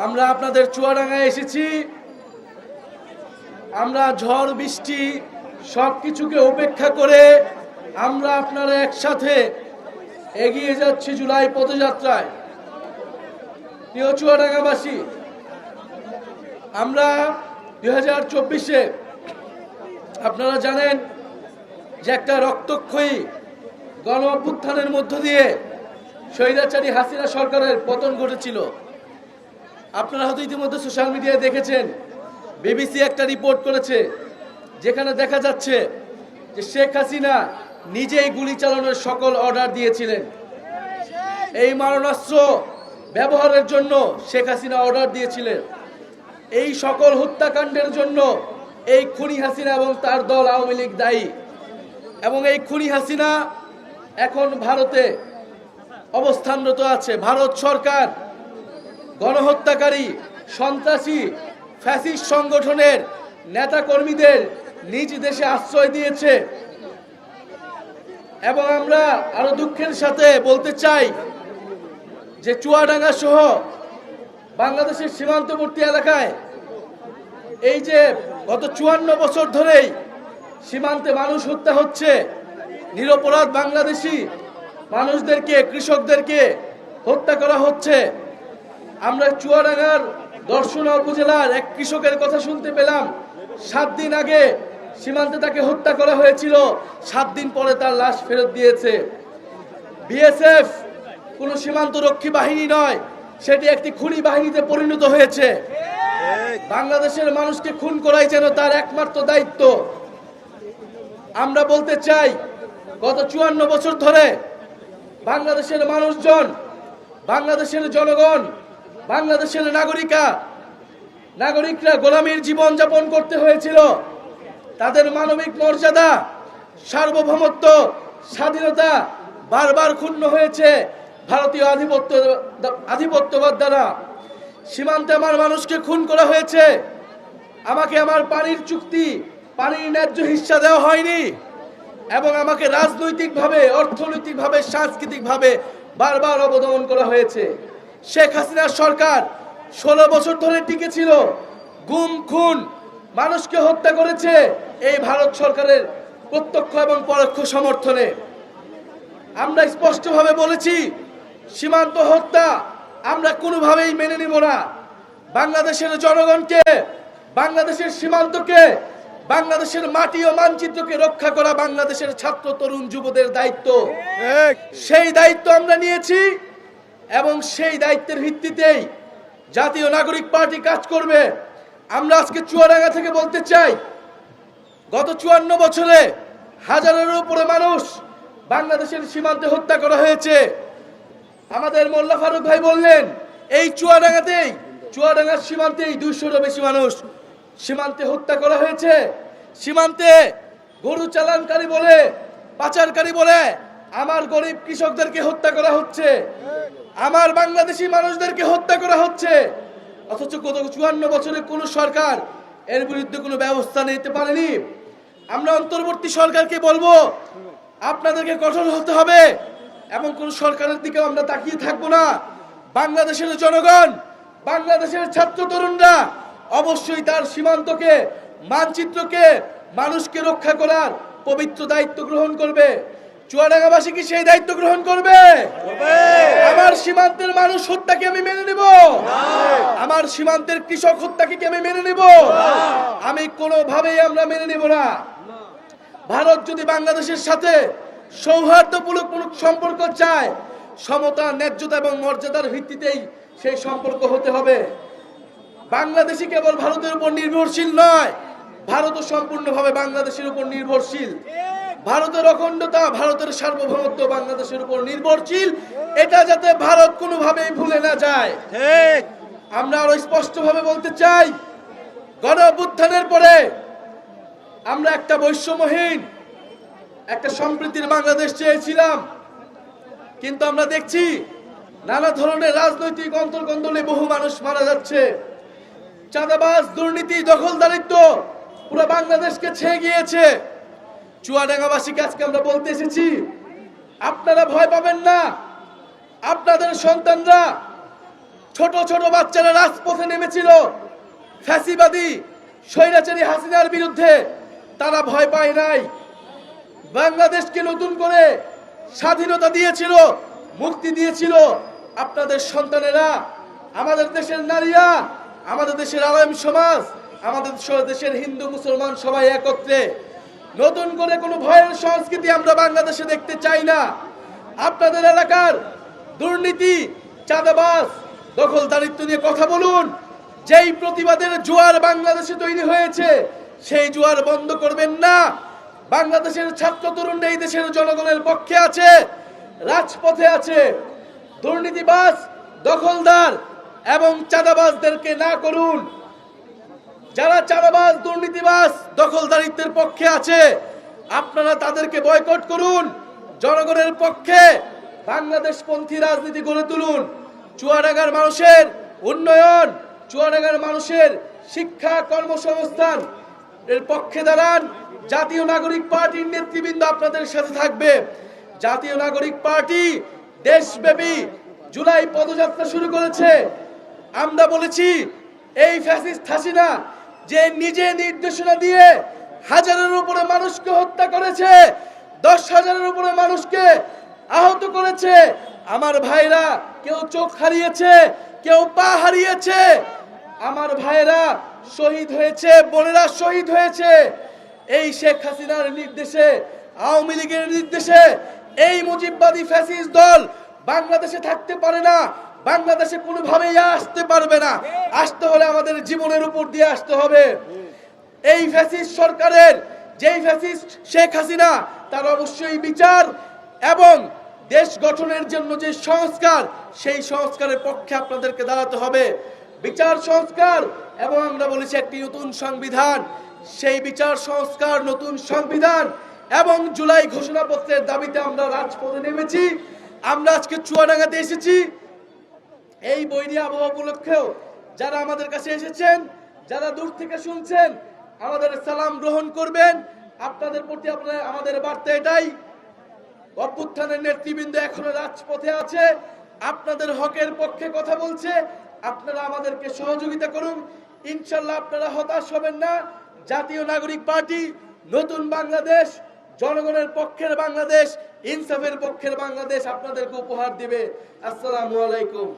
আমরা আপনাদের চুয়াডাঙ্গায় এসেছি। আমরা ঝড় বৃষ্টি সবকিছুকে উপেক্ষা করে আমরা আপনারা একসাথে এগিয়ে যাচ্ছি জুলাই পদযাত্রায়। প্রিয় চুয়াডাঙ্গাবাসী, আমরা 2024-এ আপনারা জানেন যে একটা রক্তক্ষয়ী গণ অভ্যুত্থানের মধ্য দিয়ে স্বৈরাচারী হাসিনা সরকারের পতন ঘটেছিল। আপনারা হয়তো ইতিমধ্যে সোশ্যাল মিডিয়ায় দেখেছেন, বিবিসি একটা রিপোর্ট করেছে যেখানে দেখা যাচ্ছে যে শেখ হাসিনা নিজেই গুলি চালানোর সকল অর্ডার দিয়েছিলেন। এই মারণাস্ত্র ব্যবহারের জন্য শেখ হাসিনা অর্ডার দিয়েছিলেন। এই সকল হত্যাকাণ্ডের জন্য এই খুনি হাসিনা এবং তার দল আওয়ামী লীগ দায়ী। এবং এই খুনি হাসিনা এখন ভারতে অবস্থানরত আছে। ভারত সরকার গণহত্যাকারী, সন্ত্রাসী, ফ্যাসিস্ট সংগঠনের নেতাকর্মীদের নিজ দেশে আশ্রয় দিয়েছে। এবং আমরা আরো দুঃখের সাথে বলতে চাই যে চুয়াডাঙ্গা সহ বাংলাদেশের সীমান্তবর্তী এলাকায় এই যে গত 54 বছর ধরেই সীমান্তে মানুষ হত্যা হচ্ছে, নিরপরাধ বাংলাদেশি মানুষদেরকে, কৃষকদেরকে হত্যা করা হচ্ছে। আমরা চুয়াডাঙ্গার দর্শনা উপজেলার এক কৃষকের কথা শুনতে পেলাম, 7 দিন আগে সীমান্তে তাকে হত্যা করা হয়েছিল, 7 দিন পরে তার লাশ ফেরত দিয়েছে। বিএসএফ কোন সীমান্ত রক্ষী বাহিনী নয়, সেটি একটি খুনি বাহিনীতে পরিণত হয়েছে। বাংলাদেশের মানুষকে খুন করাই যেন তার একমাত্র দায়িত্ব। আমরা বলতে চাই, গত 54 বছর ধরে বাংলাদেশের মানুষজন, বাংলাদেশের জনগণ, বাংলাদেশের নাগরিকরা গোলামীর জীবন যাপন করতে হয়েছিল। তাদের মানবিক মর্যাদা, সার্বভৌমত্ব, স্বাধীনতা বারবার ক্ষুণ্ণ হয়েছে ভারতীয় আধিপত্যবাদ দ্বারা। সীমান্তে আমার মানুষকে খুন করা হয়েছে। আমাকে আমার পানির চুক্তি, পানির ন্যায্য হিস্সা দেওয়া হয়নি এবং আমাকে রাজনৈতিকভাবে, অর্থনৈতিকভাবে, সাংস্কৃতিকভাবে বারবার অবদমন করা হয়েছে। শেখ হাসিনার সরকার 16 বছর ধরে টিকে ছিল। গুম, খুন, মানুষকে হত্যা করেছে এই ভারত সরকারের প্রত্যক্ষ এবং পরোক্ষ সমর্থনে। আমরা স্পষ্টভাবে বলেছি, সীমান্ত হত্যা আমরা কোনোভাবেই মেনে নিব না। বাংলাদেশের জনগণকে, বাংলাদেশের সীমান্তকে, বাংলাদেশের মাটি ও মানচিত্রকে রক্ষা করা বাংলাদেশের ছাত্র, তরুণ, যুবদের দায়িত্ব। সেই দায়িত্ব আমরা নিয়েছি এবং সেই দায়িত্বের ভিত্তিতেই জাতীয় নাগরিক পার্টি কাজ করবে। আমরা আজকে চুয়াডাঙ্গা থেকে বলতে চাই, গত 54 বছরে হাজারের উপরে মানুষ বাংলাদেশের সীমান্তে হত্যা করা হয়েছে। আমাদের মোল্লা ফারুক ভাই বললেন, এই চুয়াডাঙ্গার সীমান্তেই 200-এরও বেশি মানুষ সীমান্তে হত্যা করা হয়েছে। সীমান্তে গরু চালানকারী বলে, পাচারকারী বলে আমার গরিব কৃষকদেরকে হত্যা করা হচ্ছে, আমার বাংলাদেশি মানুষদেরকে হত্যা করা হচ্ছে। অথচ গত 54 বছরে কোন সরকার এর বিরুদ্ধে কোনো ব্যবস্থা নিতে পারেনি। আমরা অন্তর্বর্তী সরকারকে বলবো, আপনাদেরকে কঠোর হতে হবে এবং কোন সরকারের দিকে আমরা তাকিয়ে থাকবো না। বাংলাদেশের জনগণ, বাংলাদেশের ছাত্র তরুণরা অবশ্যই তার সীমান্তকে, মানচিত্রকে, মানুষকে রক্ষা করার পবিত্র দায়িত্ব গ্রহণ করবে। চুয়াডাঙ্গাবাসী কি সেই দায়িত্ব গ্রহণ করবে? আমার সীমান্তের মানুষ হত্যাকে আমি মেনে নেব? আমার সীমান্তের কৃষক হত্যাকে কি আমি মেনে নেব? আমি কোনোভাবেই আমরা মেনে নেব না। ভারত যদি বাংলাদেশের সাথে সৌহার্দ্যমূলক সম্পর্ক চায়, সমতা, ন্যায্যতা এবং মর্যাদার ভিত্তিতেই সেই সম্পর্ক হতে হবে। বাংলাদেশি কেবল ভারতের উপর নির্ভরশীল নয়, ভারতও সম্পূর্ণভাবে বাংলাদেশের উপর নির্ভরশীল। ভারতের অখণ্ডতা, ভারতের সার্বভৌমত্ব বাংলাদেশের উপর নির্ভরশীল। এটা যাতে ভারত কোনোভাবেই ভুলে না যায়। আমরা আরো স্পষ্টভাবে বলতে চাই, গণ অভ্যুত্থানের পরে আমরা একটা বৈষম্যহীন, একটা সম্প্রীতির বাংলাদেশ চেয়েছিলাম, কিন্তু আমরা দেখছি নানা ধরনের রাজনৈতিক অন্তর্কন্দলে বহু মানুষ মারা যাচ্ছে। চাঁদাবাজ, দুর্নীতি, দখলদারিত্ব পুরো বাংলাদেশকে ছেয়ে গিয়েছে। চুয়াডাঙ্গাবাসীকে আজকে আমরা বলতে এসেছি, আপনারা ভয় পাবেন না। আপনাদের সন্তানরা ছোট ছোট বাচ্চারা রাজপথে নেমেছিল ফ্যাসিবাদী স্বৈরাচারী হাসিনার বিরুদ্ধে। তারা ভয় পায় নাই। বাংলাদেশকে নতুন করে স্বাধীনতা দিয়েছিল, মুক্তি দিয়েছিল আপনাদের সন্তানেরা, আমাদের দেশের নারীরা, আমাদের দেশের আলেম সমাজ, আমাদের দেশের হিন্দু মুসলমান সবাই একত্রে। নতুন করে কোনো ভয়ের সংস্কৃতি আমরা বাংলাদেশে দেখতে চাই না। আপনাদের এলাকার দুর্নীতি, চাঁদাবাজ, দখলদারিত্ব নিয়ে কথা বলুন। যেই প্রতিবাদের জোয়ার বাংলাদেশে তৈরি হয়েছে, সেই জোয়ার বন্ধ করবেন না। বাংলাদেশের ছাত্র তরুণ এই দেশের জনগণের পক্ষে আছে, রাজপথে আছে। দুর্নীতিবাজ, দখলদার এবং চাঁদাবাজদেরকে না করুন। যারা চাঁদাবাজ, দুর্নীতিবাজ, দখলদারিত্বের পক্ষে আছে, আপনারা তাদেরকে বয়কট করুন। জনগণের পক্ষে বাংলাদেশপন্থী রাজনীতি গড়ে তুলুন। চুয়াডাঙ্গার মানুষের উন্নয়ন, চুয়াডাঙ্গার মানুষের শিক্ষা, কর্মসংস্থান এর পক্ষে দাঁড়ান। জাতীয় নাগরিক পার্টির নেতৃবৃন্দ আপনাদের সাথে থাকবে। জাতীয় নাগরিক পার্টি দেশব্যাপী জুলাই পদযাত্রা শুরু করেছে। আমরা বলেছি, এই ফ্যাসিস্ট হাসিনা যে নিজে নির্দেশনা দিয়ে হাজারের উপরে মানুষকে হত্যা করেছে, 10,000-এর উপরে মানুষকে আহত করেছে, আমার ভাইরা কেউ চোখ হারিয়েছে, কেউ পা হারিয়েছে, আমার ভাইরা শহীদ হয়েছে, বোনেরা শহীদ হয়েছে। এই শেখ হাসিনার নির্দেশে, আওয়ামী লীগের নির্দেশে এই মুজিববাদী ফ্যাসিস্ট দল বাংলাদেশে থাকতে পারে না, বাংলাদেশে কোনোভাবেই আসতে পারবে না। আসতে হলে আমাদের জীবনের উপর দিয়ে আসতে হবে। এই ফ্যাসিস্ট সরকারের, যেই ফ্যাসিস্ট শেখ হাসিনা, তার অবশ্যই বিচার এবং দেশ গঠনের জন্য যে সংস্কার, সেই সংস্কারের পক্ষে আপনাদেরকে দাঁড়াতে হবে। বিচার সংস্কার এবং আমরা বলেছি একটি নতুন সংবিধান। সেই বিচার সংস্কার, নতুন সংবিধান এবং জুলাই ঘোষণাপত্রের দাবিতে আমরা রাজপথে নেমেছি। আমরা আজকে চুয়াডাঙ্গাতে এসেছি। এই বৈরী আবহাওয়া উপলক্ষেও যারা আমাদের কাছে এসেছেন, যারা দূর থেকে শুনছেন, আমাদের সালাম গ্রহণ করবেন। আপনাদের প্রতি আমাদের বার্তা এটাই, অভ্যুত্থানের নেতৃবৃন্দ এখনো রাজপথে আছে, আপনাদের হকের পক্ষে কথা বলছে। আপনারা আমাদেরকে সহযোগিতা করুন। ইনশাল্লাহ আপনারা হতাশ হবেন না। জাতীয় নাগরিক পার্টি নতুন বাংলাদেশ, জনগণের পক্ষের বাংলাদেশ, ইনসাফের পক্ষের বাংলাদেশ আপনাদেরকে উপহার দিবে। আসসালামু আলাইকুম।